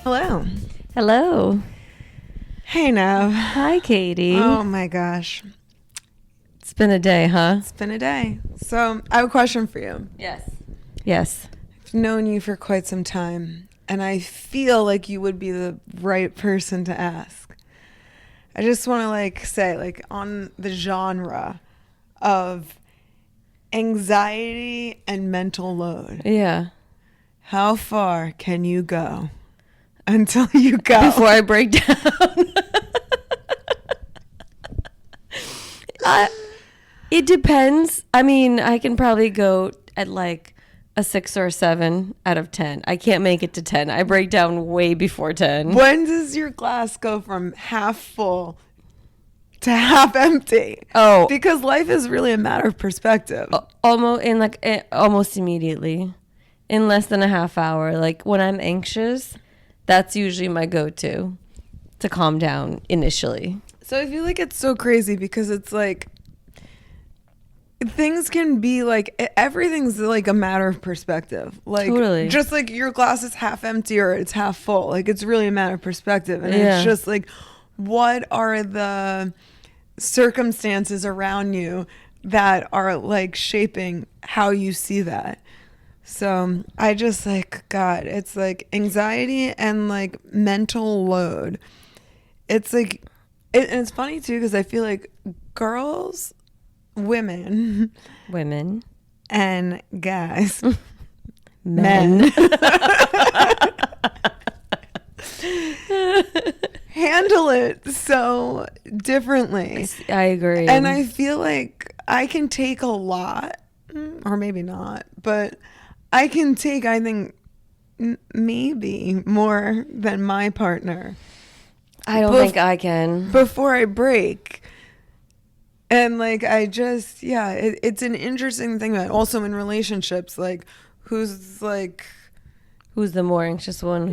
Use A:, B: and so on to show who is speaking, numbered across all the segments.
A: Hello.
B: Hello.
A: Hey, Nav.
B: Hi, Katie.
A: Oh my gosh.
B: It's been a day, huh?
A: It's been a day. So, I have a question for you.
B: Yes.
A: I've known you for quite some time, and I feel like you would be the right person to ask. I just want to say on the genre of anxiety and mental load.
B: Yeah.
A: How far can you go until you go?
B: Before I break down. It depends. I mean, I can probably go at like a 6 or a 7 out of 10. I can't make it to 10. I break down way before 10.
A: When does your glass go from half full to half empty?
B: Oh,
A: Because life is really a matter of perspective.
B: almost immediately, in less than a half hour. Like when I'm anxious, that's usually my go-to to calm down initially.
A: So I feel like it's so crazy because it's like things can be like everything's like a matter of perspective. Like
B: Totally.
A: just like your glass is half empty or it's half full. Like it's really a matter of perspective. And
B: Yeah.
A: it's just like what are the circumstances around you that are like shaping how you see that. So I just like God, it's like anxiety and like mental load. It's like and it's funny too because I feel like girls, women, and guys, men handle it so differently.
B: I agree.
A: And I feel like I can take a lot, or maybe not, but I can take, I think, maybe more than my partner.
B: I don't think I can.
A: Before I break. And like, I just, it's an interesting thing that also in relationships, like, who's the more
B: anxious one?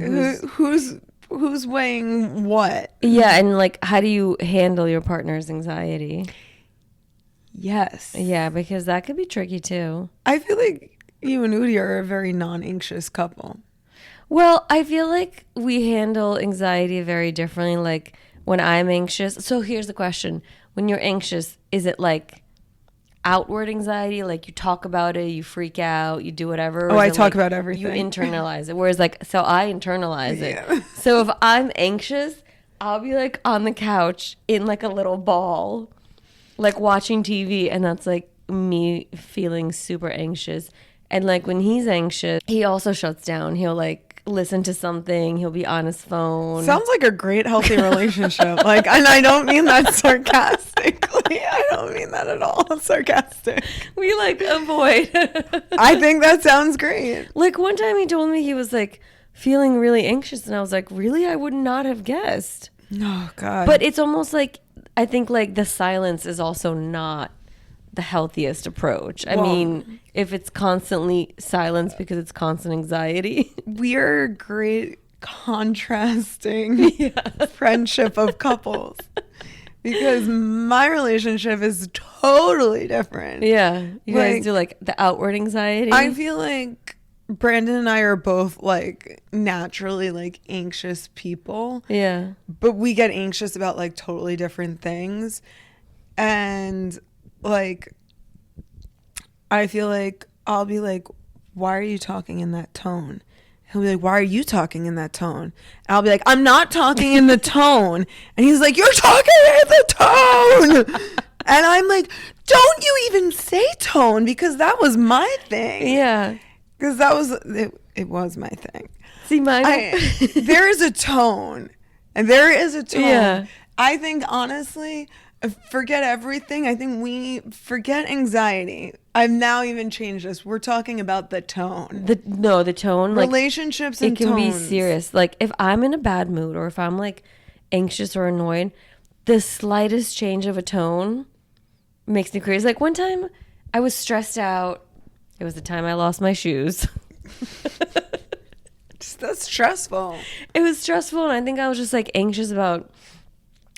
A: who's weighing what?
B: Yeah, and like, how do you handle your partner's anxiety?
A: Yes.
B: Yeah, because that could be tricky too.
A: I feel like you and Udi are a very non-anxious couple.
B: Well, I feel like we handle anxiety very differently. Like when I'm anxious. So here's the question. When you're anxious, is it like outward anxiety? Like you talk about it, you freak out, you do whatever?
A: Oh, I talk about everything.
B: You internalize it. Whereas so I internalize it.
A: Yeah.
B: So if I'm anxious, I'll be like on the couch in like a little ball, like watching TV. And that's like me feeling super anxious. And like when he's anxious, he also shuts down. He'll like listen to something. He'll be on his phone.
A: Sounds like a great healthy relationship. Like, and I don't mean that sarcastically. I don't mean that at all sarcastic.
B: We like avoid.
A: I think that sounds great.
B: Like one time he told me he was like feeling really anxious and I was like, really? I would not have guessed.
A: Oh God.
B: But it's almost like, I think like the silence is also not the healthiest approach. I mean, if it's constantly silence because it's constant anxiety.
A: We are a great contrasting friendship of couples because my relationship is totally different.
B: Yeah. You guys do like the outward anxiety.
A: I feel like Brandon and I are both like naturally like anxious people.
B: Yeah.
A: But we get anxious about like totally different things. And like, I feel like I'll be like, why are you talking in that tone? He'll be like, why are you talking in that tone? And I'll be like, I'm not talking in the tone. And he's like, you're talking in the tone. And I'm like, don't you even say tone because that was my thing.
B: Yeah.
A: Because that was, it was my thing.
B: See, mine.
A: There is a tone. And there is a tone.
B: Yeah.
A: I think, honestly, forget everything. I think we forget anxiety. I've now even changed this. We're talking about the tone.
B: The tone.
A: Relationships and
B: it can
A: tones.
B: be serious. Like if I'm in a bad mood or if I'm like anxious or annoyed, the slightest change of a tone makes me crazy. Like one time I was stressed out. It was the time I lost my shoes.
A: That's stressful.
B: It was stressful, and I think I was just like anxious about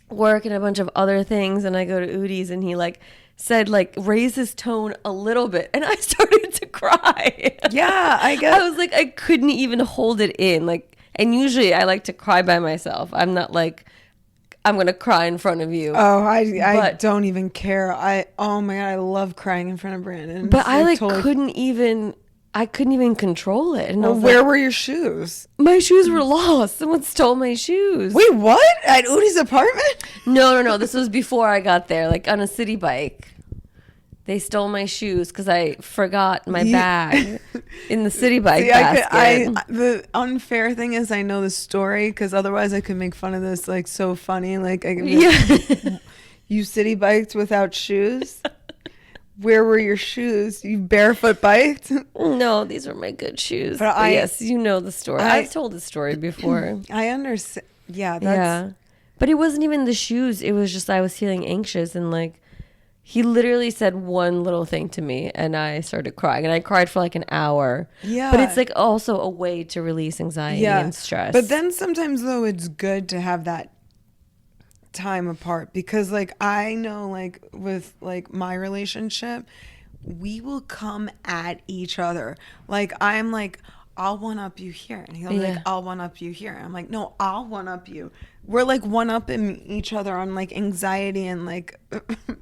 B: work and a bunch of other things. And I go to Udi's, and he like said like raise his tone a little bit, and I started to cry.
A: Yeah, I guess.
B: I was like, I couldn't even hold it in. Like And usually I like to cry by myself. I'm not like, I'm going to cry in front of you.
A: Oh, I
B: But-
A: don't even care. Oh my God, I love crying in front of Brandon.
B: But
A: It's,
B: I like
A: totally-
B: I couldn't even control it. And I
A: Well,
B: was
A: where
B: like,
A: were your shoes?
B: my shoes were lost. Someone stole my shoes.
A: Wait, what? At Udi's apartment?
B: No. This was before I got there, like on a city bike. They stole my shoes because I forgot my bag in the city bike basket.
A: The unfair thing is I know the story because otherwise I could make fun of this like so funny. Like I could be like, you city biked without shoes? Where were your shoes? You barefoot biked?
B: No, these are my good shoes.
A: But
B: But yes, you know the story. I've told the story before.
A: I understand. Yeah, that's...
B: But it wasn't even the shoes. It was just I was feeling anxious and like he literally said one little thing to me and I started crying and I cried for like an hour.
A: Yeah.
B: But it's like also a way to release anxiety and stress.
A: But then sometimes though it's good to have that time apart because like I know like with like my relationship we will come at each other. Like I'm like, I'll one up you here, and he'll be like, I'll one up you here. I'm like, no, I'll one up you. We're like one upping each other on like anxiety and like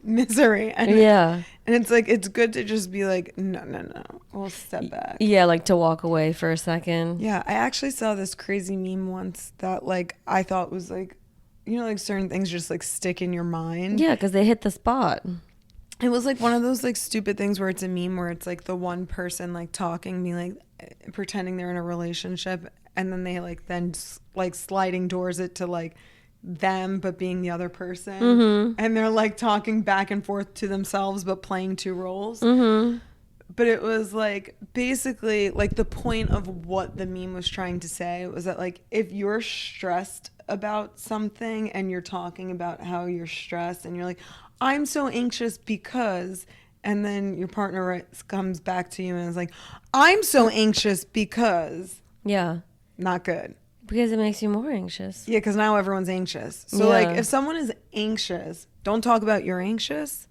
A: misery, and
B: and
A: it's like it's good to just be like, no, we'll step back.
B: Yeah, like to walk away for a second.
A: Yeah, I actually saw this crazy meme once that like I thought was like, you know, like certain things just like stick in your mind.
B: Yeah, because they hit the spot.
A: It was like one of those like stupid things where it's a meme where it's like the one person like talking, being like pretending they're in a relationship, and then they like then like sliding doors it to like them but being the other person, and they're like talking back and forth to themselves but playing two roles. But it was like basically like the point of what the meme was trying to say was that like if you're stressed about something and you're talking about how you're stressed and you're like, I'm so anxious because, and then your partner comes back to you and is like, I'm so anxious because.
B: Yeah.
A: Not good.
B: Because it makes you more anxious.
A: Yeah, because now everyone's anxious. So like if someone is anxious, don't talk about you're anxious.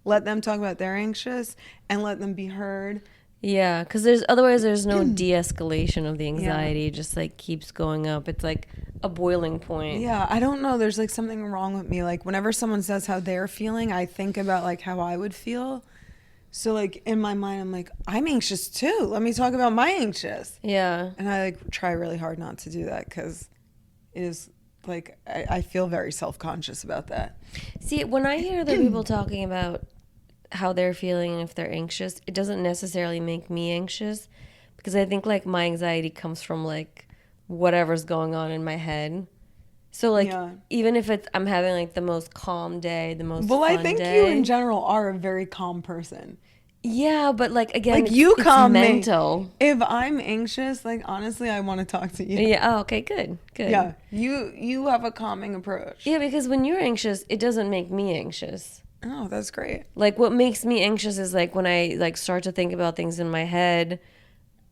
A: Let them talk about they're anxious and let them be heard.
B: Yeah, because otherwise there's no de-escalation of the anxiety. It just like keeps going up. It's like a boiling point.
A: Yeah, I don't know. There's like something wrong with me. Like whenever someone says how they're feeling, I think about like how I would feel. So like in my mind, I'm like, I'm anxious too. Let me talk about my anxious.
B: Yeah.
A: And I like try really hard not to do that because it is like I feel very self-conscious about that.
B: See, when I hear other people talking about how they're feeling and if they're anxious, it doesn't necessarily make me anxious because I think like my anxiety comes from like whatever's going on in my head. So like even if I'm having like the most calm day, the most fun
A: I think
B: day,
A: you in general are a very calm person.
B: Yeah, but like again,
A: like you calm
B: mental.
A: Me. If I'm anxious, like honestly, I want to talk to you.
B: Yeah. Oh, okay. Good.
A: Yeah. You have a calming approach.
B: Yeah, because when you're anxious, it doesn't make me anxious.
A: Oh, that's great.
B: Like what makes me anxious is like when I like start to think about things in my head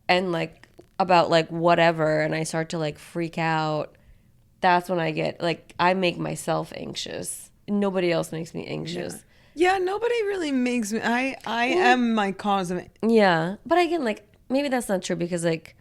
B: and like about like whatever and I start to like freak out. That's when I get like I make myself anxious. Nobody else makes me anxious.
A: Yeah, nobody really makes me I am my cause of it.
B: Yeah. But again, like maybe that's not true because like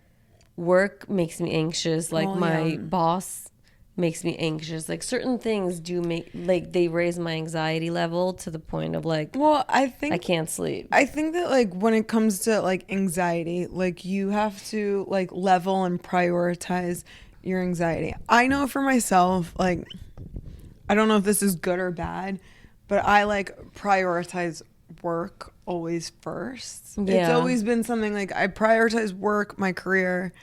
B: work makes me anxious, like my boss makes me anxious. Like certain things do make like they raise my anxiety level to the point of like
A: I think
B: I can't sleep.
A: I think that like when it comes to like anxiety, like you have to like level and prioritize your anxiety. I know for myself, like I don't know if this is good or bad, but I like prioritize work always first.
B: Yeah.
A: It's always been something like I prioritize work, my career,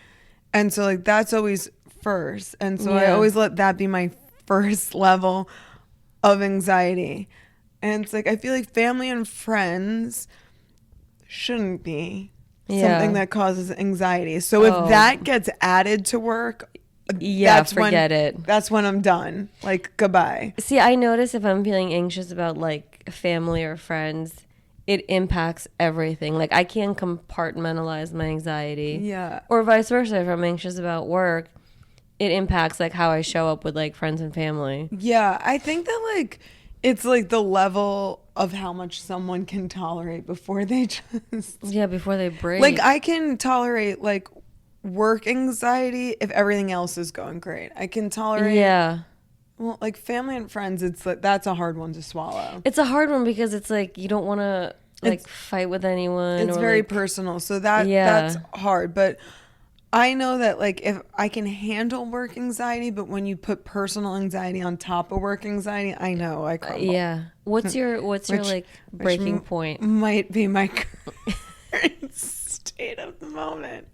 A: and so like that's always first, and so I always let that be my first level of anxiety. And it's like I feel like family and friends shouldn't be something that causes anxiety. So if that gets added to work,
B: forget it.
A: That's when I'm done. Like goodbye.
B: See, I notice if I'm feeling anxious about like family or friends, it impacts everything. Like I can't compartmentalize my anxiety.
A: Yeah.
B: Or vice versa. If I'm anxious about work, it impacts like how I show up with like friends and family.
A: Yeah, I think that like it's like the level of how much someone can tolerate before they just
B: before they break.
A: like I can tolerate like work anxiety if everything else is going great. I can tolerate.
B: Yeah.
A: Well, like family and friends, it's like that's a hard one to swallow.
B: It's a hard one because it's like you don't want to like fight with anyone.
A: It's
B: or
A: very
B: like,
A: personal, so that's
B: yeah.
A: hard. But I know that like if I can handle work anxiety, but when you put personal anxiety on top of work anxiety, I know I crumble.
B: Yeah. What's your like breaking point?
A: Might be my current state of the moment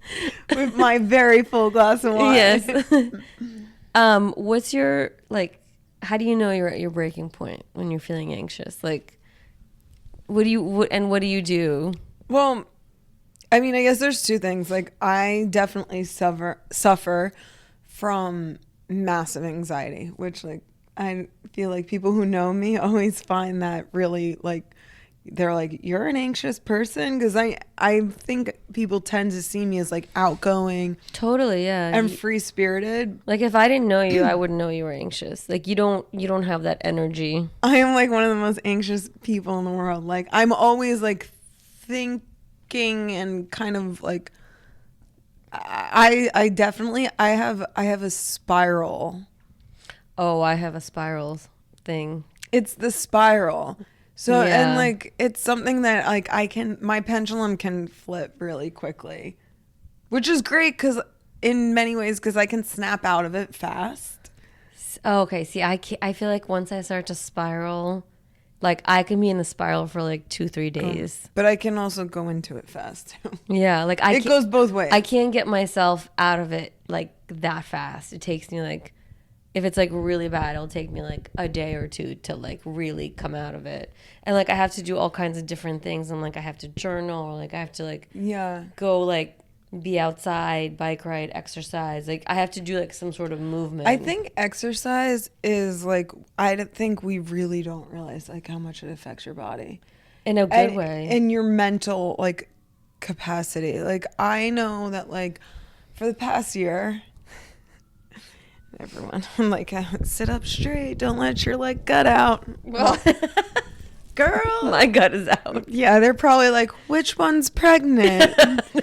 A: with my very full glass of wine.
B: Yes. What's your like? How do you know you're at your breaking point when you're feeling anxious? Like, what do you do?
A: Well, I mean, I guess there's two things. Like, I definitely suffer from massive anxiety, which like I feel like people who know me always find that really like they're like, you're an anxious person, because I think people tend to see me as like outgoing,
B: Totally, yeah,
A: and free spirited.
B: Like if I didn't know you, I wouldn't know you were anxious. Like you don't have that energy.
A: I am like one of the most anxious people in the world. Like I'm always like thinking and kind of like I definitely I have a spiral.
B: Oh, I have a spiral thing.
A: It's the spiral. So
B: Yeah.
A: and like it's something that like my pendulum can flip really quickly, which is great because in many ways because I can snap out of it fast.
B: Oh, okay. See, I feel like once I start to spiral, like I can be in the spiral for like 2-3 days.
A: But I can also go into it fast too.
B: Yeah, like
A: It goes both ways.
B: I can't get myself out of it like that fast. It takes me like, if it's like really bad, it'll take me like a day or two to like really come out of it. And like I have to do all kinds of different things, and like I have to journal, or like I have to like go like be outside, bike ride, exercise. Like I have to do like some sort of movement.
A: I think exercise is like I think we really don't realize like how much it affects your body
B: in a good way,
A: and your mental like capacity. Like I know that like for the past year, everyone, I'm like, sit up straight, don't let your like gut out. Well, girl,
B: my gut is out.
A: Yeah, they're probably like, which one's pregnant?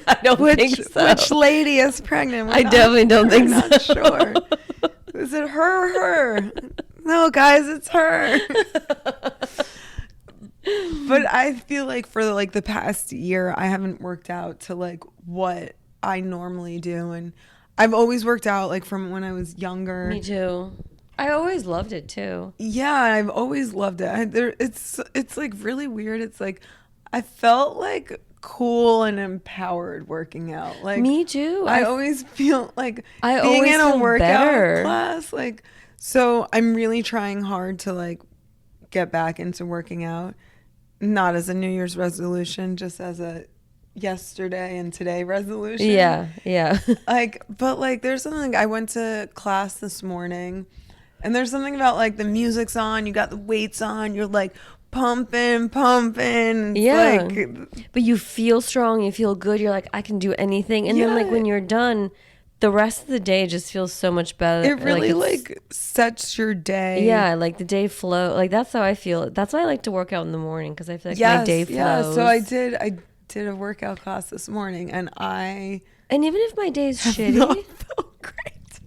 B: I don't think so.
A: Which lady is pregnant?
B: I definitely don't think so.
A: Not sure. Is it her or her? No, guys, it's her. But I feel like for like the past year, I haven't worked out to like what I normally do, and I've always worked out like from when I was younger.
B: Me too. I always loved it too.
A: Yeah, I've always loved it. It's like really weird. It's like I felt like cool and empowered working out. Like
B: me too.
A: I always feel like
B: I
A: being
B: always
A: in a
B: feel
A: workout
B: better.
A: class. Like so, I'm really trying hard to like get back into working out. Not as a New Year's resolution, just as a yesterday and today resolution.
B: Yeah.
A: Like, but like, there's something. I went to class this morning, and there's something about like the music's on, you got the weights on, you're like pumping. It's
B: Yeah.
A: like,
B: but you feel strong, you feel good. You're like, I can do anything. And then like when you're done, the rest of the day just feels so much better.
A: It really like sets your day.
B: Yeah, like the day flow. Like that's how I feel. That's why I like to work out in the morning, because I feel like my day flows.
A: Yeah, so I did a workout class this morning, and
B: even if my day's shitty,
A: not felt great.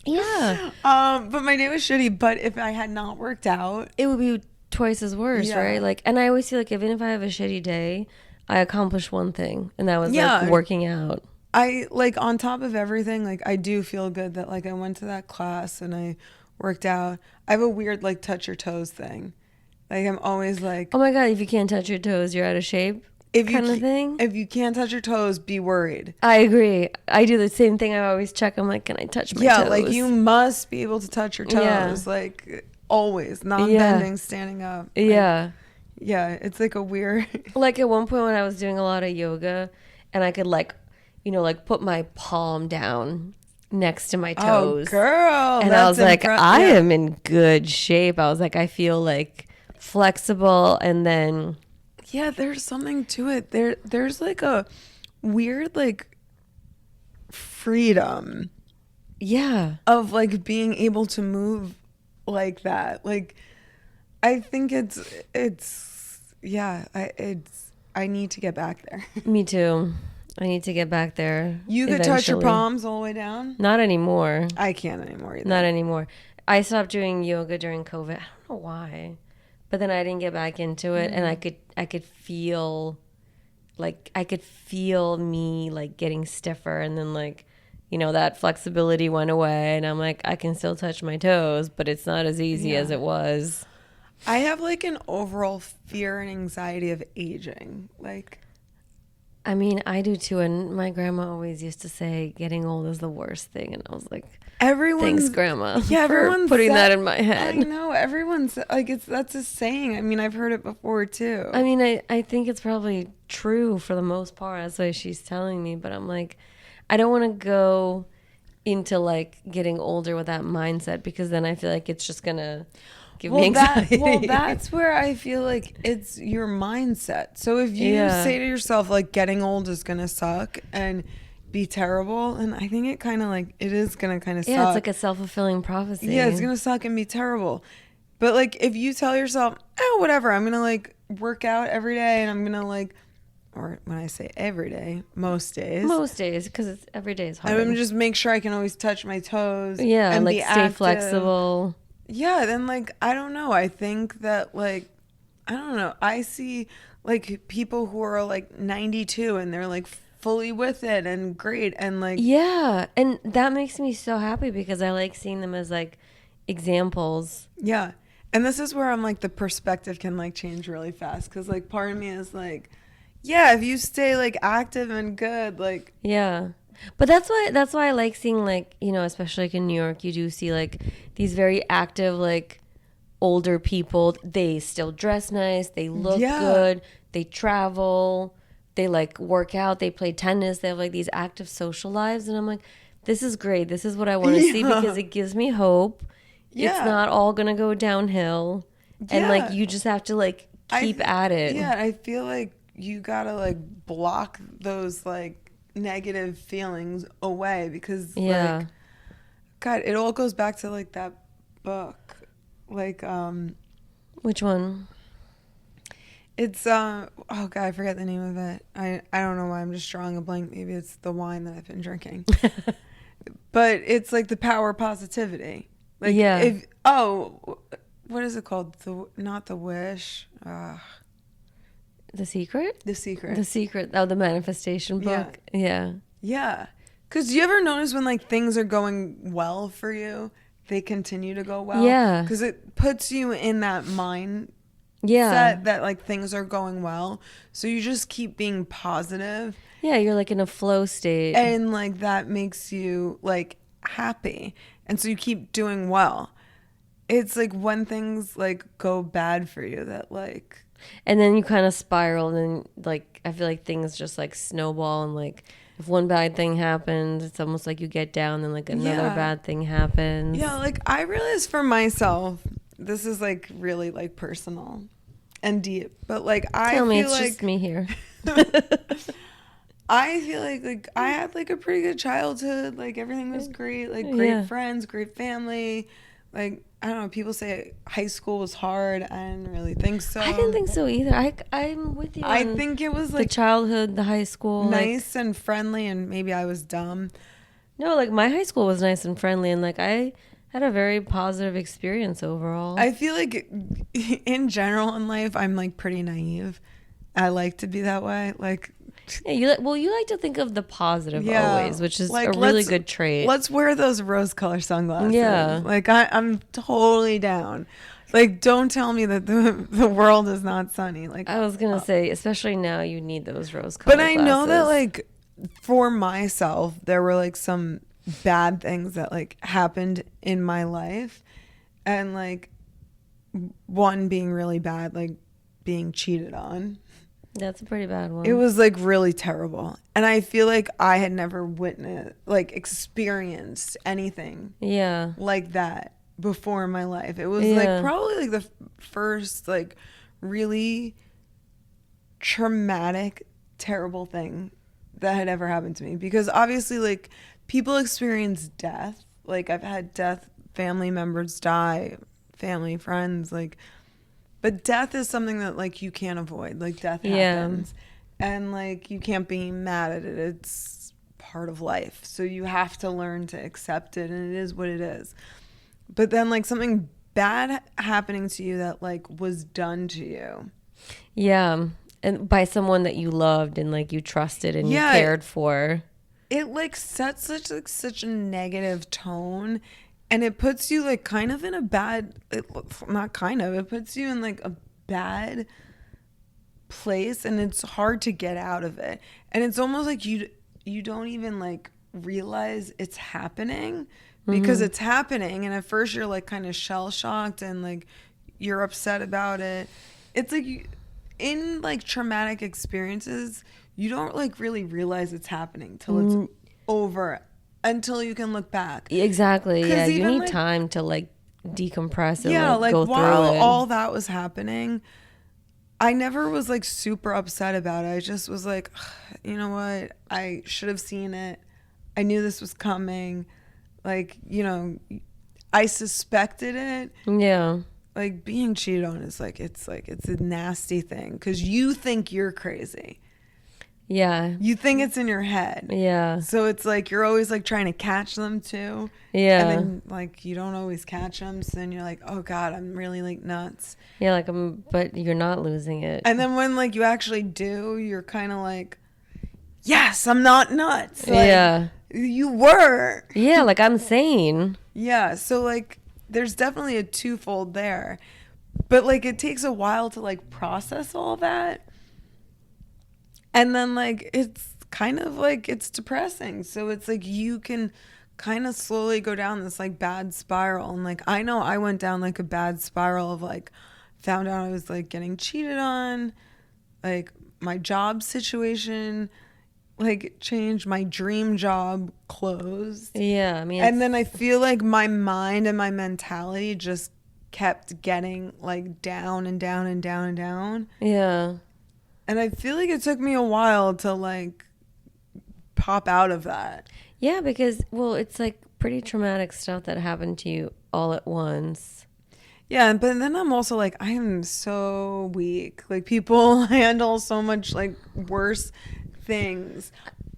B: Yeah.
A: But my day was shitty. But if I had not worked out,
B: it would be twice as worse, right? Like, and I always feel like even if I have a shitty day, I accomplished one thing, and that was like working out.
A: I like on top of everything, like I do feel good that like I went to that class and I worked out. I have a weird like touch your toes thing. Like I'm always like,
B: oh my God, if you can't touch your toes, you're out of shape. Kind of thing.
A: If you can't touch your toes, be worried.
B: I agree. I do the same thing. I always check. I'm like, can I touch my toes?
A: Yeah, like you must be able to touch your toes. Like always, non-bending, standing up. Like, yeah, it's like a weird.
B: Like at one point when I was doing a lot of yoga, and I could like, like put my palm down next to my toes.
A: Oh, girl.
B: And I was like, I am in good shape. I was like, I feel like flexible, and then.
A: Yeah, there's something to it. There's like a weird like freedom.
B: Yeah.
A: Of like being able to move like that. Like I think I need to get back there.
B: Me too. I need to get back there.
A: You could touch your
B: eventually.
A: palms all the way down.
B: Not anymore.
A: I can't anymore either.
B: Not anymore. I stopped doing yoga during COVID. I don't know why, but then I didn't get back into it, and I could feel, like I could feel me like getting stiffer, and then like, you know, that flexibility went away, and I'm like, I can still touch my toes, but it's not as easy as it was.
A: I have like an overall fear and anxiety of aging. Like,
B: I mean, I do too, and my grandma always used to say getting old is the worst thing, and I was like, thanks, grandma,
A: yeah, everyone's
B: putting that in my head.
A: I know, everyone's like, that's a saying. I mean, I've heard it before too.
B: I mean, I think it's probably true for the most part. That's why she's telling me, but I'm like, I don't want to go into like getting older with that mindset, because then I feel like it's just gonna give me anxiety.
A: That's where I feel like it's your mindset. So if you say to yourself like getting old is gonna suck and be terrible, and I think it kind of like it is gonna kind of suck.
B: Yeah, it's like a self-fulfilling prophecy.
A: Yeah, it's gonna suck and be terrible. But like if you tell yourself, oh whatever, I'm gonna like work out every day, and I'm gonna like, or when I say every day, most days,
B: because it's every day is hard.
A: I'm gonna just make sure I can always touch my toes.
B: Yeah,
A: and
B: like
A: be
B: stay
A: active.
B: flexible.
A: Yeah, then like I don't know. I think that like I don't know. I see like people who are like 92 and they're like fully with it and great and like
B: yeah, and that makes me so happy because I like seeing them as like examples.
A: Yeah. And this is where I'm like the perspective can like change really fast, cuz like part of me is like, yeah, if you stay like active and good, like
B: yeah. But that's why I like seeing like, you know, especially like in New York, you do see like these very active like older people. They still dress nice, they look good, they travel, they like work out, they play tennis, they have like these active social lives, and I'm like, this is great. This is what I want to see, because it gives me hope. It's not all going to go downhill. And like you just have to like keep at it.
A: Yeah, I feel like you got to like block those like negative feelings away, because like God, it all goes back to like that book, like
B: which one?
A: It's oh God, I forget the name of it. I don't know why I'm just drawing a blank. Maybe it's the wine that I've been drinking. But it's like the power of positivity. Like if what is it called? Not the wish.
B: The Secret?
A: The Secret.
B: The Secret. Oh, the manifestation book. Yeah.
A: Yeah. Because do you ever notice when like things are going well for you, they continue to go well?
B: Yeah.
A: Because it puts you in that mind
B: set
A: that like things are going well. So you just keep being positive.
B: Yeah, you're like in a flow state.
A: And like that makes you like happy. And so you keep doing well. It's like when things like go bad for you that like,
B: and then you kind of spiral, and like I feel like things just like snowball, and like if one bad thing happens, it's almost like you get down, and like another bad thing happens.
A: Yeah, like I realize for myself, this is like really like personal and deep, but like
B: Tell me, it's just me here.
A: I feel like I had like a pretty good childhood. Like everything was great. Like great friends, great family. Like I don't know. People say high school was hard. I didn't really think so.
B: I didn't think so either. I'm with you.
A: I think it was like
B: the childhood, the high school,
A: nice and friendly, and maybe I was dumb.
B: No, like my high school was nice and friendly, and like I had a very positive experience overall.
A: I feel like in general in life, I'm like pretty naive. I like to be that way. Like.
B: Yeah, you like to think of the positive always, which is like, a really good trait.
A: Let's wear those rose-colored sunglasses.
B: Yeah.
A: Like, I'm totally down. Like, don't tell me that the world is not sunny. Like,
B: I was going to say, especially now, you need those rose-colored glasses.
A: But I know that, like, for myself, there were, like, some bad things that, like, happened in my life. And, like, one being really bad, like, being cheated on.
B: That's a pretty bad one.
A: It was like really terrible. And I feel like I had never experienced anything like that before in my life. It was like probably like the first like really traumatic, terrible thing that had ever happened to me. Because obviously like people experience death. Like I've had death, family members die, family, friends, like, but death is something that like you can't avoid. Like death happens. and like you can't be mad at it. It's part of life. So you have to learn to accept it, and it is what it is. But then like something bad happening to you that like was done to you.
B: Yeah. And by someone that you loved and like you trusted and you cared for.
A: It like sets such a negative tone, and it puts you like kind of in a bad, not kind of, it puts you in like a bad place, and it's hard to get out of it. And it's almost like you don't even like realize it's happening because it's happening, and at first you're like kind of shell shocked and like you're upset about it. It's like in like traumatic experiences, you don't like really realize it's happening till it's over, until you can look back.
B: Exactly. Yeah, you need
A: like,
B: time to like decompress and
A: like
B: go
A: while
B: through it.
A: all that was happening, I never was like super upset about it. I just was like, you know what? I should have seen it. I knew this was coming. Like, you know, I suspected it.
B: Yeah.
A: Like being cheated on is like it's a nasty thing because you think you're crazy.
B: Yeah.
A: You think it's in your head.
B: Yeah.
A: So it's like you're always like trying to catch them too.
B: Yeah.
A: And then like you don't always catch them. So then you're like, oh God, I'm really like nuts.
B: Yeah, like but you're not losing it.
A: And then when like you actually do, you're kind of like, yes, I'm not nuts. Like,
B: yeah.
A: You were.
B: Yeah, like I'm sane.
A: Yeah. So like there's definitely a twofold there. But like it takes a while to like process all that. And then like it's kind of like it's depressing. So it's like you can kind of slowly go down this like bad spiral. And like I know I went down like a bad spiral of like found out I was like getting cheated on, like my job situation like changed, my dream job closed.
B: Yeah, I mean,
A: and then I feel like my mind and my mentality just kept getting like down and down and down and down.
B: Yeah.
A: And I feel like it took me a while to like pop out of that.
B: Yeah, because well, it's like pretty traumatic stuff that happened to you all at once.
A: Yeah, but then I'm also like, I am so weak. Like people handle so much like worse things.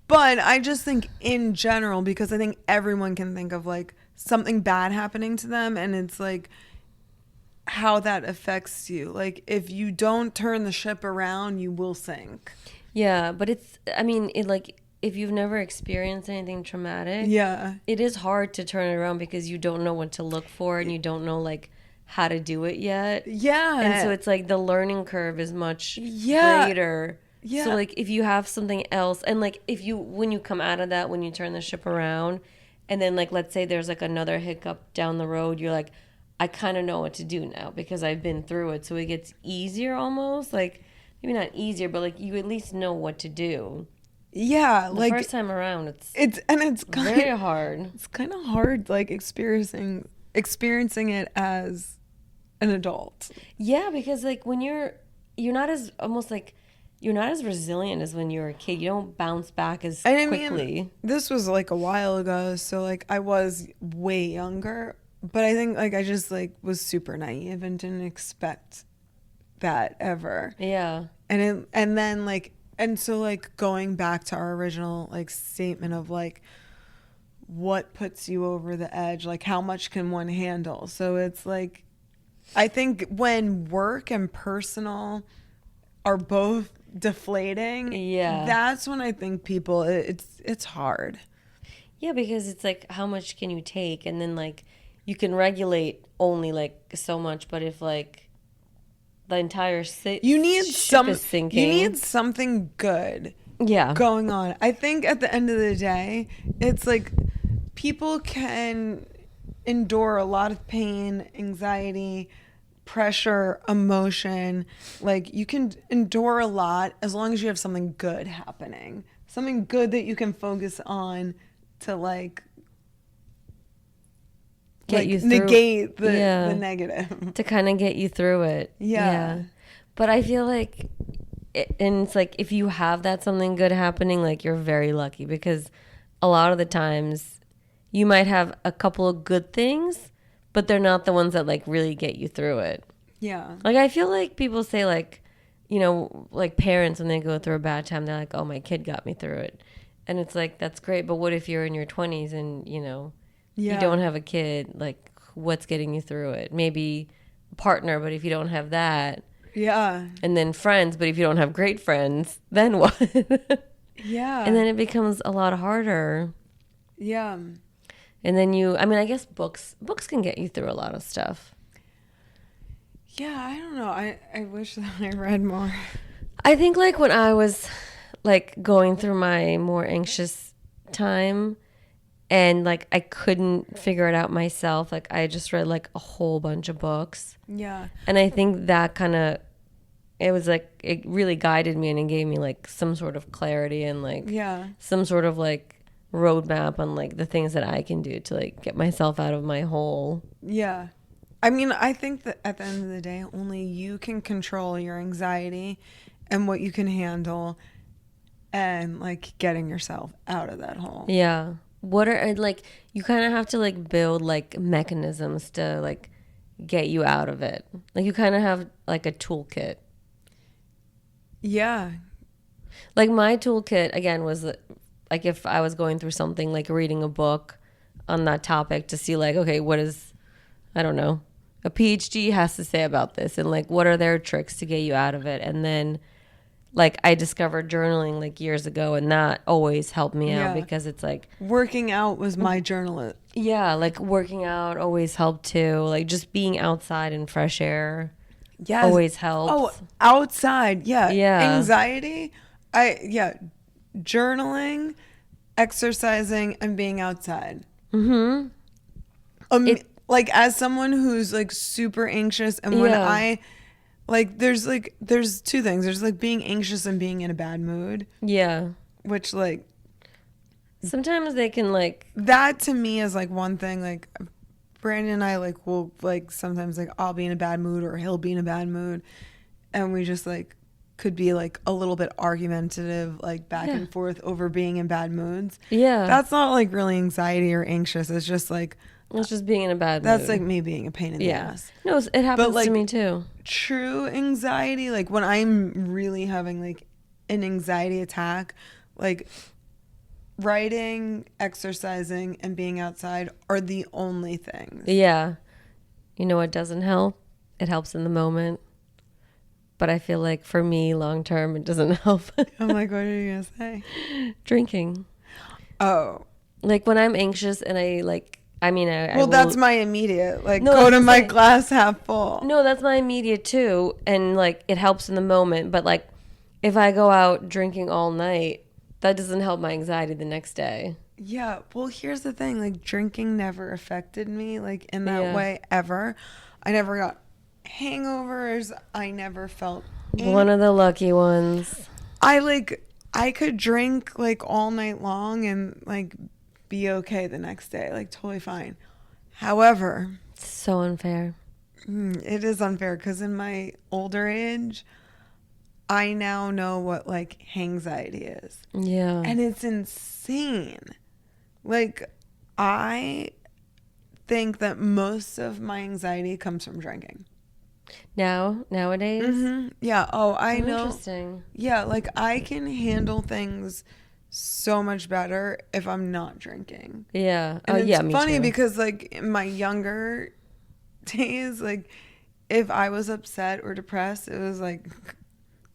A: But I just think in general, because I think everyone can think of like something bad happening to them, and it's like how that affects you. Like if you don't turn the ship around, you will sink.
B: Yeah, but it's, I mean, it like if you've never experienced anything traumatic,
A: yeah,
B: it is hard to turn it around because you don't know what to look for and you don't know like how to do it yet.
A: Yeah.
B: And so it's like the learning curve is much greater.
A: Yeah.
B: So like if you have something else, and like if you, when you come out of that, when you turn the ship around, and then like let's say there's like another hiccup down the road, you're like, I kind of know what to do now because I've been through it. So it gets easier almost, like maybe not easier, but like you at least know what to do.
A: Yeah,
B: the
A: like
B: first time around, it's
A: very
B: hard.
A: It's kind of hard, like experiencing it as an adult.
B: Yeah, because like when you're not as almost like you're not as resilient as when you're a kid. You don't bounce back as quickly.
A: Mean, this was like a while ago, so like I was way younger, but I think like I just like was super naive and didn't expect that ever.
B: Yeah.
A: And then like. And so, like, going back to our original, like, statement of, like, what puts you over the edge? Like, how much can one handle? So it's, like, I think when work and personal are both deflating,
B: yeah,
A: that's when I think people, it's hard.
B: Yeah, because it's, like, how much can you take? And then, like, you can regulate only, like, so much. But if, like, the entire ship is sinking.
A: You need something good going on. I think at the end of the day, it's like people can endure a lot of pain, anxiety, pressure, emotion. Like you can endure a lot as long as you have something good happening. Something good that you can focus on to like
B: you through,
A: negate the negative.
B: To kind of get you through it.
A: Yeah.
B: But I feel like, and it's like if you have that something good happening, like you're very lucky because a lot of the times you might have a couple of good things, but they're not the ones that like really get you through it.
A: Yeah.
B: Like I feel like people say like, you know, like parents, when they go through a bad time, they're like, oh, my kid got me through it. And it's like, that's great. But what if you're in your 20s and, you know, you don't have a kid? Like, what's getting you through it? Maybe a partner, but if you don't have that.
A: Yeah.
B: And then friends, but if you don't have great friends, then what?
A: Yeah.
B: And then it becomes a lot harder.
A: Yeah.
B: And then I guess books can get you through a lot of stuff.
A: Yeah, I don't know. I wish that I read more.
B: I think like when I was like going through my more anxious time and like I couldn't figure it out myself, like I just read like a whole bunch of books.
A: Yeah.
B: And I think that it really guided me and it gave me like some sort of clarity and like some sort of like roadmap on like the things that I can do to like get myself out of my hole.
A: Yeah. I mean, I think that at the end of the day, only you can control your anxiety and what you can handle and like getting yourself out of that hole.
B: Yeah. What are like you kind of have to like build like mechanisms to like get you out of it. Like you kind of have like a toolkit.
A: Yeah.
B: Like my toolkit again was like if I was going through something like reading a book on that topic to see like, okay, what is, I don't know, a PhD has to say about this and like what are their tricks to get you out of it. And then like I discovered journaling like years ago and that always helped me out because it's like
A: working out was my journal.
B: Yeah, like working out always helped too. Like just being outside in fresh air always helps.
A: Oh, outside. Yeah.
B: Yeah.
A: Anxiety. Journaling, exercising, and being outside. Mm-hmm. Like as someone who's like super anxious and when I like there's two things. There's like being anxious and being in a bad mood.
B: Yeah.
A: Which like
B: sometimes they can like
A: that to me is like one thing. Like Brandon and I like will like sometimes like I'll be in a bad mood or he'll be in a bad mood and we just like could be like a little bit argumentative like back and forth over being in bad moods.
B: Yeah.
A: That's not like really anxiety or anxious. It's just like
B: it's just being in a bad mood.
A: That's like me being a pain in the ass.
B: No, it happens to me too.
A: True anxiety, like when I'm really having like an anxiety attack, like writing, exercising, and being outside are the only things.
B: Yeah. You know what doesn't help? It helps in the moment. But I feel like for me, long term, it doesn't help.
A: I'm like, what are you going to say?
B: Drinking.
A: Oh.
B: Like when I'm anxious and I like,
A: that's my immediate, like, go to my glass half full.
B: No, that's my immediate too. And like, it helps in the moment. But like, if I go out drinking all night, that doesn't help my anxiety the next day.
A: Yeah. Well, here's the thing. Like, drinking never affected me, like, in that way ever. I never got hangovers. I never felt
B: one of the lucky ones.
A: I could drink, like, all night long and, like, be okay the next day, like totally fine. However,
B: it's so unfair.
A: It is unfair because in my older age, I now know what like anxiety is.
B: Yeah.
A: And it's insane. Like I think that most of my anxiety comes from drinking.
B: Nowadays?
A: Mm-hmm. Yeah. Oh, I know.
B: Interesting.
A: Yeah, like I can handle things so much better if I'm not drinking.
B: Yeah.
A: And
B: it's
A: me funny
B: too.
A: Because like in my younger days, like if I was upset or depressed, it was like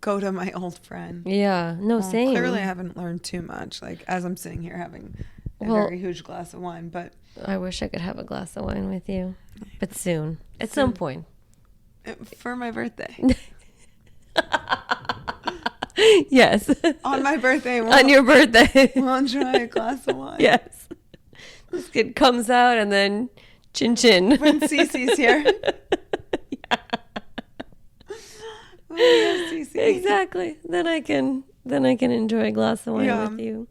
A: go to my old friend.
B: Yeah. No, same.
A: Clearly I haven't learned too much, like as I'm sitting here having a very huge glass of wine, but
B: I wish I could have a glass of wine with you. But soon. At some point.
A: For my birthday.
B: Yes.
A: On my birthday.
B: On your birthday.
A: We'll enjoy a glass of wine.
B: Yes. This kid comes out and then chin chin.
A: When Cece's here.
B: Yeah.
A: Oh, yes, Cece.
B: Exactly. Then I can enjoy a glass of wine with you.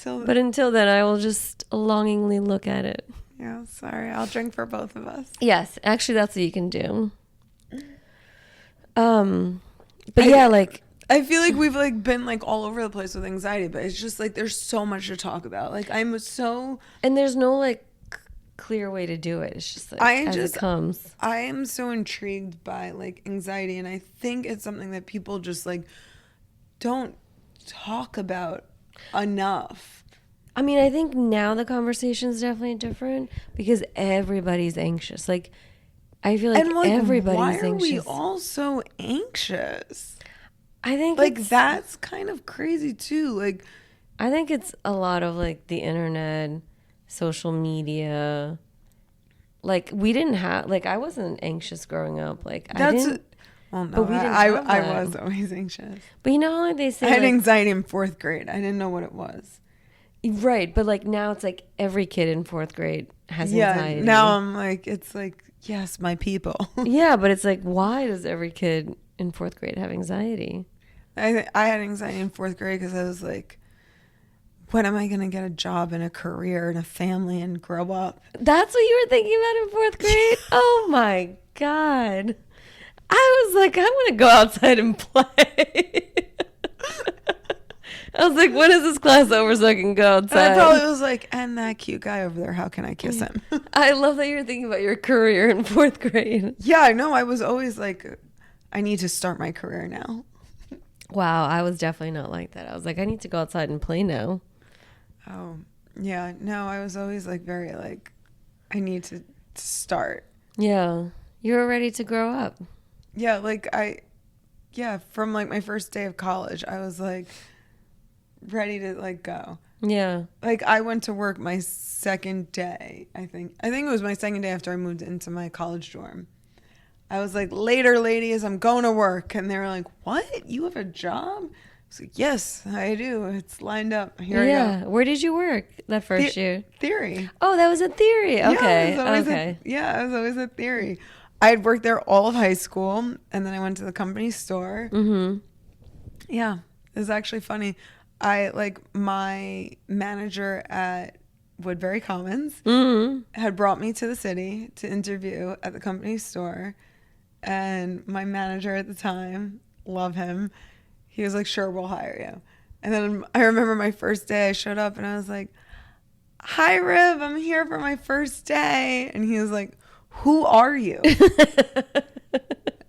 B: But until then, I will just longingly look at it.
A: Yeah, sorry. I'll drink for both of us.
B: Yes. Actually, that's what you can do. But yeah, like
A: I feel like we've like been like all over the place with anxiety, but it's just like there's so much to talk about. Like I'm so
B: and there's no like clear way to do it. It's just like it comes.
A: I am so intrigued by like anxiety, and I think it's something that people just like don't talk about enough.
B: I mean, I think now the conversation is definitely different because everybody's anxious. Like, I feel like, everybody's anxious.
A: Why are we all so anxious?
B: I think
A: like that's kind of crazy too. Like,
B: I think it's a lot of like the internet, social media. Like, we didn't have, like, I wasn't anxious growing up. Like, I didn't.
A: Well, no, but I was always anxious.
B: But you know how they say
A: I had anxiety in 4th grade. I didn't know what it was.
B: Right, but like now it's like every kid in 4th grade has anxiety.
A: Yeah, now I'm like, it's like, yes, my people.
B: Yeah, but it's like, why does every kid in 4th grade have anxiety?
A: I had anxiety in 4th grade because I was like, when am I going to get a job and a career and a family and grow up?
B: That's what you were thinking about in 4th grade? Oh my God. I was like, I want to go outside and play. I was like, when is this class over so I can go outside?
A: I probably was like, and that cute guy over there, how can I kiss him?
B: I love that you're thinking about your career in 4th grade.
A: Yeah, I know. I was always like, I need to start my career now.
B: Wow, I was definitely not like that. I was like, I need to go outside and play now.
A: Oh, yeah. No, I was always like very like, I need to start.
B: Yeah. You were ready to grow up.
A: Yeah, like from like my first day of college, I was like ready to like go.
B: Yeah.
A: Like I went to work my second day, I think it was my second day after I moved into my college dorm. I was like, later ladies, I'm going to work. And they were like, what? You have a job? I was like, yes, I do. It's lined up. Here I go.
B: Where did you work that first year?
A: Theory.
B: Oh, that was a Theory. Okay.
A: Yeah, I was always at Theory. I had worked there all of high school, and then I went to the company store.
B: Mm-hmm.
A: Yeah, it was actually funny. My manager at Woodbury Commons had brought me to the city to interview at the company store, and my manager at the time, love him, he was like, sure, we'll hire you. And then I remember my first day, I showed up, and I was like, hi, Riv, I'm here for my first day. And he was like, who are you?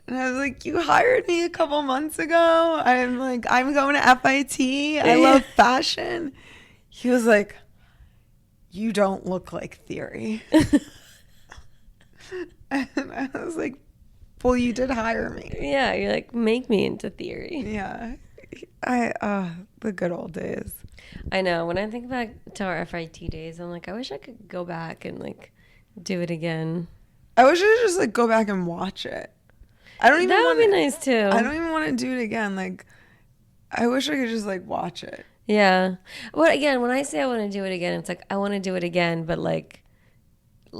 A: And I was like, you hired me a couple months ago. I'm going to FIT. I love fashion. He was like, you don't look like Theory. And I was like, well, you did hire me.
B: Yeah, you're like, make me into Theory.
A: Yeah. The good old days.
B: I know. When I think back to our FIT days, I'm like, I wish I could go back and like do it again.
A: I wish I could just like go back and watch it. That would
B: be nice too.
A: I don't even want to do it again. Like, I wish I could just like watch it.
B: Yeah. Well, again, when I say I want to do it again, it's like I want to do it again, but like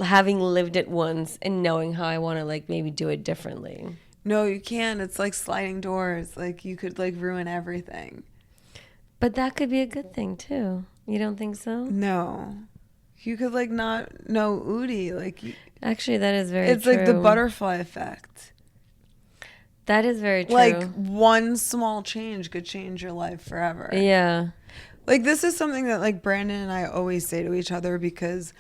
B: having lived it once and knowing how I want to like maybe do it differently.
A: No, you can't. It's like sliding doors. Like you could like ruin everything.
B: But that could be a good thing too. You don't think so?
A: No. You could like not know Udi. Like
B: actually, that is very true.
A: It's like the butterfly effect.
B: That is very true.
A: Like one small change could change your life forever.
B: Yeah.
A: Like this is something that like Brandon and I always say to each other because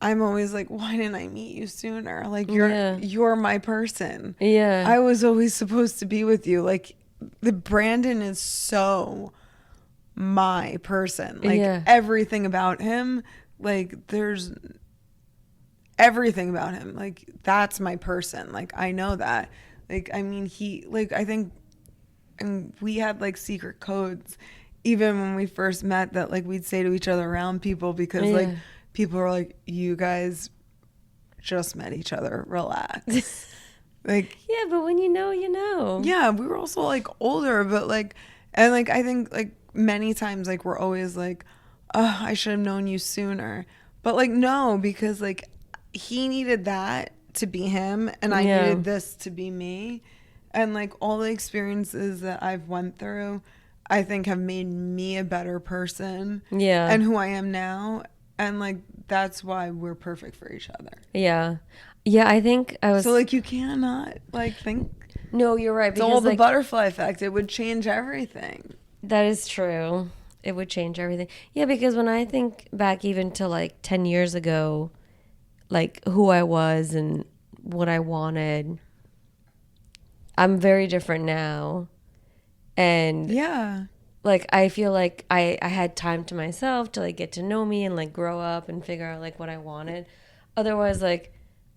A: I'm always like, why didn't I meet you sooner? Like you're my person.
B: Yeah.
A: I was always supposed to be with you. Like the Brandon is so my person. Like everything about him, like there's everything about him. Like that's my person. Like I know that. Like I mean he like I think and we had like secret codes even when we first met that like we'd say to each other around people because like people were like, you guys just met each other, relax. Like
B: yeah, but when you know, you know.
A: Yeah, we were also like older, but like and like I think like many times like we're always like, oh, I should have known you sooner. But like no, because like he needed that to be him and I needed this to be me. And like all the experiences that I've went through, I think have made me a better person.
B: Yeah.
A: And who I am now. And like that's why we're perfect for each other.
B: Yeah. Yeah, I think I was
A: so like you cannot like think.
B: No, you're right.
A: It's all the butterfly effect. It would change everything.
B: That is true. It would change everything. Yeah, because when I think back even to like 10 years ago, like who I was and what I wanted. I'm very different now. And
A: Yeah.
B: like I feel like I had time to myself to like get to know me and like grow up and figure out like what I wanted. Otherwise, like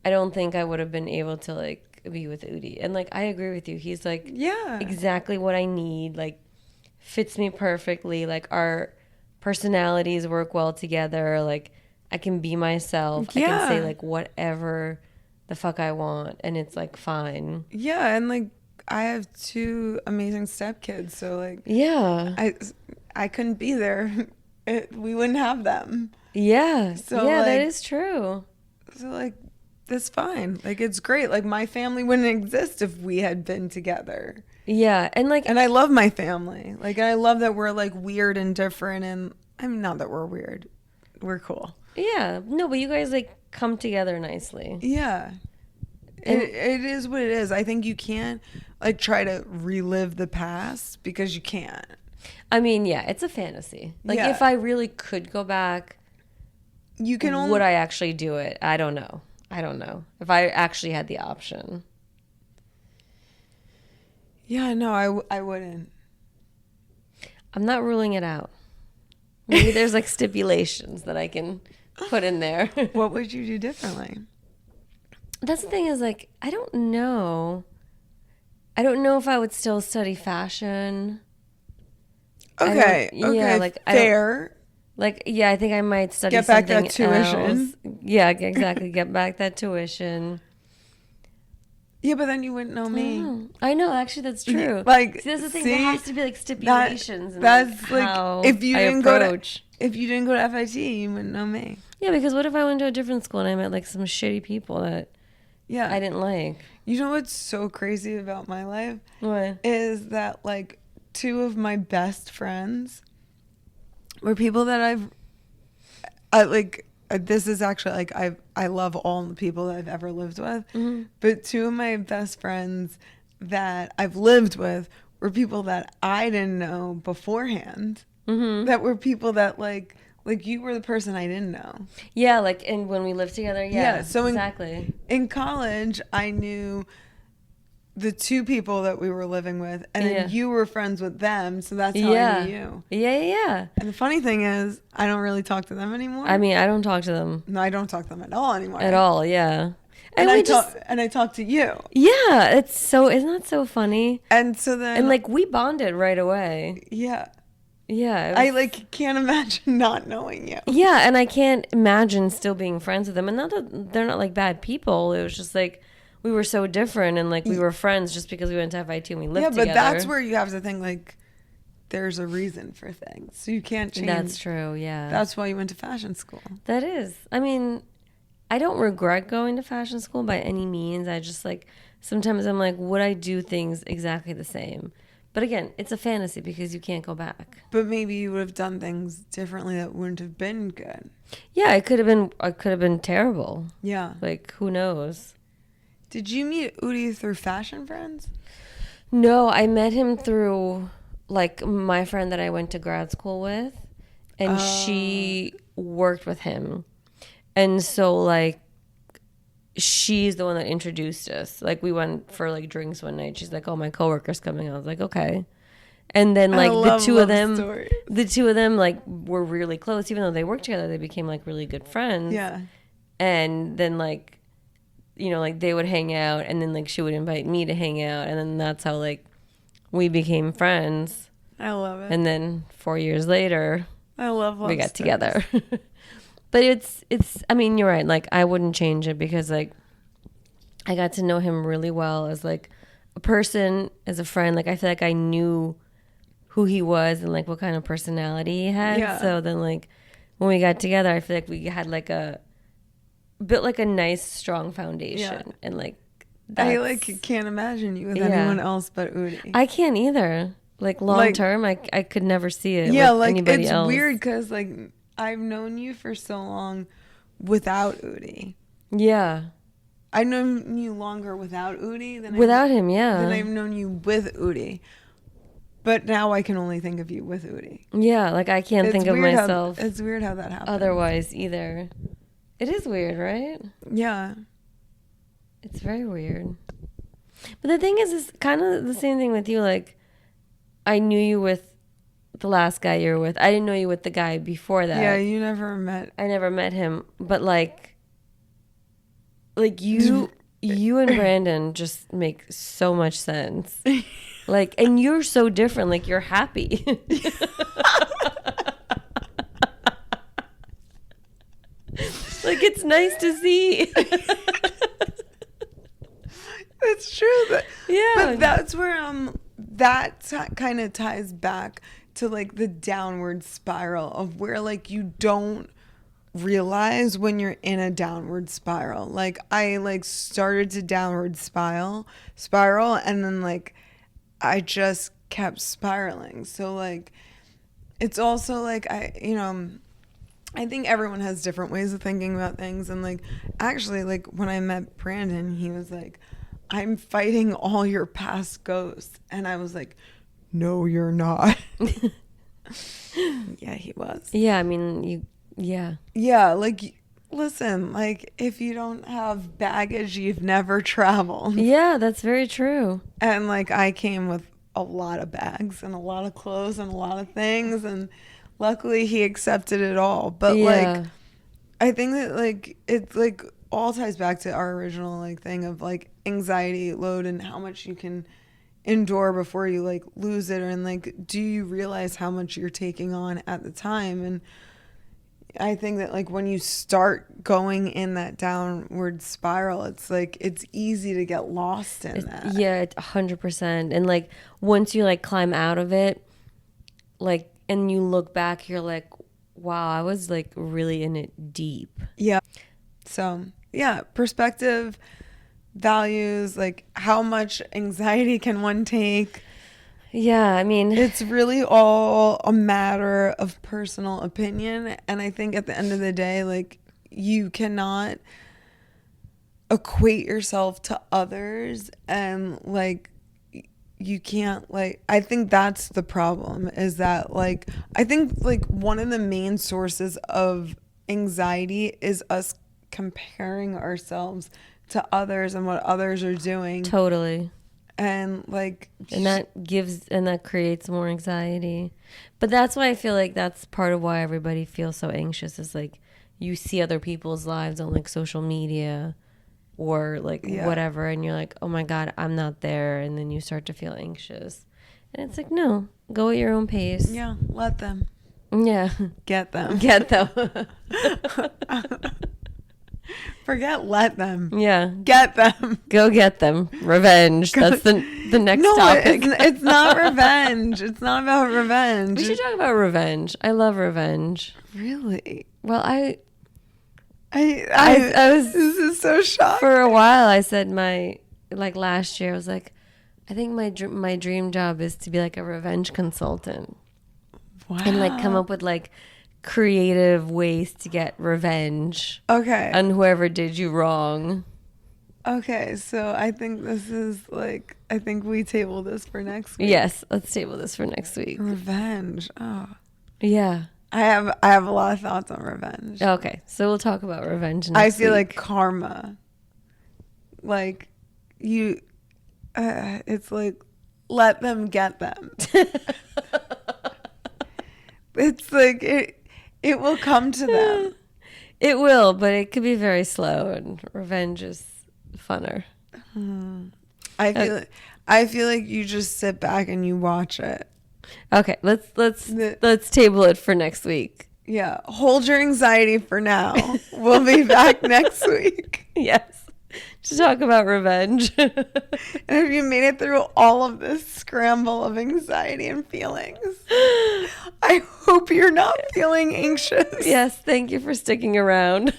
B: I don't think I would have been able to like be with Udi. And like I agree with you. He's like
A: Yeah.
B: exactly what I need, like fits me perfectly. Like our personalities work well together. Like I can be myself. I can say
A: Yeah.
B: like whatever the fuck I want and it's like fine.
A: Yeah, and like I have two amazing stepkids, so like
B: Yeah.
A: I couldn't be there. We wouldn't have them.
B: Yeah.
A: So
B: yeah, that
A: like
B: is true.
A: so like that's fine. Like it's great. Like my family wouldn't exist if we had been together.
B: Yeah. And like
A: And I love my family. Like I love that we're like weird and different, and I mean not that we're weird. We're cool.
B: yeah. No, but you guys like come together nicely.
A: Yeah. It is what it is. I think you can't like try to relive the past because you can't.
B: I mean, yeah, it's a fantasy. Like
A: Yeah.
B: if I really could go back,
A: You can only
B: would I actually do it? I don't know. I don't know. If I actually had the option.
A: Yeah, no, I wouldn't.
B: I'm not ruling it out. Maybe there's like stipulations that I can put in there.
A: What would you do differently?
B: That's the thing is like, I don't know. I don't know if I would still study fashion.
A: Okay,
B: yeah,
A: okay,
B: like,
A: fair.
B: Like, yeah, I think I might study
A: Get back
B: something
A: that tuition.
B: else. Yeah, exactly. Get back that tuition.
A: Yeah, but then you wouldn't know me.
B: I know, actually, that's true.
A: Like,
B: see, that's the thing.
A: see,
B: there has to be like stipulations. and
A: that's
B: like,
A: like
B: how
A: if you
B: I
A: didn't
B: approach.
A: if you didn't go to FIT, you wouldn't know me.
B: Yeah, because what if I went to a different school and I met like some shitty people that
A: Yeah,
B: I didn't like?
A: You know what's so crazy about my life
B: What?
A: is that like two of my best friends were people that this is actually like I love all the people that I've ever lived with, but two of my best friends that I've lived with were people that I didn't know beforehand. That were people that like you were the person I didn't know.
B: Yeah, like and when we lived together, yeah,
A: So
B: exactly.
A: In college, I knew the two people that we were living with, and then you were friends with them, so that's how I knew you.
B: Yeah.
A: And the funny thing is, I don't really talk to them anymore.
B: I mean, I don't talk to them
A: No, I don't talk to them at all anymore.
B: at all. Yeah.
A: And
B: we
A: I talk to you.
B: Yeah, it's so isn't that so funny?
A: And so then
B: And like we bonded right away.
A: yeah.
B: Yeah.
A: I like can't imagine not knowing you.
B: Yeah, and I can't imagine still being friends with them. And not that they're not like bad people. It was just like we were so different and like we were friends just because we went to FIT and we lived together.
A: Yeah, but that's where you have to think like there's a reason for things. So you can't change.
B: That's true, yeah.
A: That's why you went to fashion school.
B: That is. I mean, I don't regret going to fashion school by any means. I just like sometimes I'm like, would I do things exactly the same? But again, it's a fantasy because you can't go back.
A: But maybe you would have done things differently that wouldn't have been good.
B: Yeah, I could have been terrible.
A: Yeah.
B: Like who knows?
A: Did you meet Udi through fashion friends?
B: No, I met him through like my friend that I went to grad school with, and she worked with him. And so like she's the one that introduced us. Like we went for like drinks one night. She's like, "Oh, my coworker's coming." I was like, "Okay." And then like the two of them like were really close. Even though they worked together, they became like really good friends.
A: Yeah.
B: And then like you know, like they would hang out, and then like she would invite me to hang out, and then that's how like we became friends.
A: I love it.
B: And then 4 years later,
A: I love
B: we got together. But it's I mean, you're right. Like I wouldn't change it because like I got to know him really well as like a person, as a friend. Like I feel like I knew who he was and like what kind of personality he had.
A: Yeah.
B: So then like when we got together, I feel like we had like built like a nice strong foundation. Yeah. And like
A: I like can't imagine you with anyone else but Udi.
B: I can't either. Like long term, I could never see it.
A: Yeah,
B: with
A: like
B: anybody
A: it's
B: else.
A: weird because like I've known you for so long without Udi.
B: Yeah,
A: I've known you longer without Udi than
B: him. Yeah,
A: than I've known you with Udi. But now I can only think of you with Udi.
B: Yeah, like I can't think of myself.
A: It's weird how that happens.
B: Otherwise, either. It is weird, right?
A: Yeah.
B: It's very weird. But the thing is, it's kind of the same thing with you. Like, I knew you with the last guy you were with. I didn't know you with the guy before that.
A: Yeah, you never met.
B: I never met him. But, like you and Brandon just make so much sense. Like, and you're so different. Like, you're happy. Like, it's nice to see.
A: It's true.
B: Yeah.
A: But that's where that kind of ties back to like the downward spiral of where like you don't realize when you're in a downward spiral. Like I like started to downward spiral and then like I just kept spiraling. So like it's also like I think everyone has different ways of thinking about things. And like actually like when I met Brandon, he was like, I'm fighting all your past ghosts. And I was like, no, you're not. Yeah, he was.
B: Yeah, I mean, yeah.
A: Yeah, like, listen, like, if you don't have baggage, you've never traveled.
B: Yeah, that's very true.
A: And, like, I came with a lot of bags and a lot of clothes and a lot of things. And luckily, he accepted it all. But, like, I think that, like, it's, like, all ties back to our original, like, thing of, like, anxiety load and how much you can endure before you like lose it, and like do you realize how much you're taking on at the time. And I think that like when you start going in that downward spiral, it's like it's easy to get lost in that.
B: Yeah, 100%. And like once you like climb out of it, like, and you look back, you're like, wow, I was like really in it deep.
A: Yeah. So yeah, perspective, values, like how much anxiety can one take?
B: Yeah, I mean,
A: it's really all a matter of personal opinion. And I think at the end of the day, like you cannot equate yourself to others, and like you can't, like, I think that's the problem, is that like I think like one of the main sources of anxiety is us comparing ourselves to others and what others are doing.
B: Totally.
A: And like,
B: and that creates more anxiety. But that's why I feel like that's part of why everybody feels so anxious, is like you see other people's lives on like social media or like whatever, and you're like, oh my God, I'm not there. And then you start to feel anxious. And it's like, no, go at your own pace.
A: Yeah, let them.
B: Yeah.
A: Get them.
B: Get them.
A: Forget let them.
B: Yeah.
A: Get them.
B: Go get them. Revenge. That's the next topic.
A: It's not revenge. It's not about revenge.
B: We should talk about revenge. I love revenge.
A: Really?
B: Well, I
A: was, this is so shocking.
B: For a while, I said last year, I was like, I think my dream job is to be like a revenge consultant.
A: Wow.
B: And like come up with like creative ways to get revenge.
A: Okay.
B: On whoever did you wrong.
A: Okay, so I think this is like, I think we table this for next week.
B: Yes, let's table this for next week.
A: Revenge. Oh.
B: Yeah.
A: I have a lot of thoughts on revenge.
B: Okay, so we'll talk about revenge next
A: I feel
B: week.
A: like karma. Like you, it's like let them get them. It's like it will come to them.
B: It will, but it could be very slow, and revenge is funner.
A: I feel like you just sit back and you watch it.
B: Okay, let's table it for next week.
A: Yeah, hold your anxiety for now. We'll be back next week.
B: Yes, to talk about revenge.
A: And if you made it through all of this scramble of anxiety and feelings, I hope you're not feeling anxious.
B: Yes, thank you for sticking around.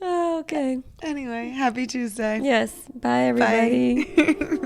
B: Okay.
A: Anyway, happy Tuesday.
B: Yes, bye everybody.
A: Bye.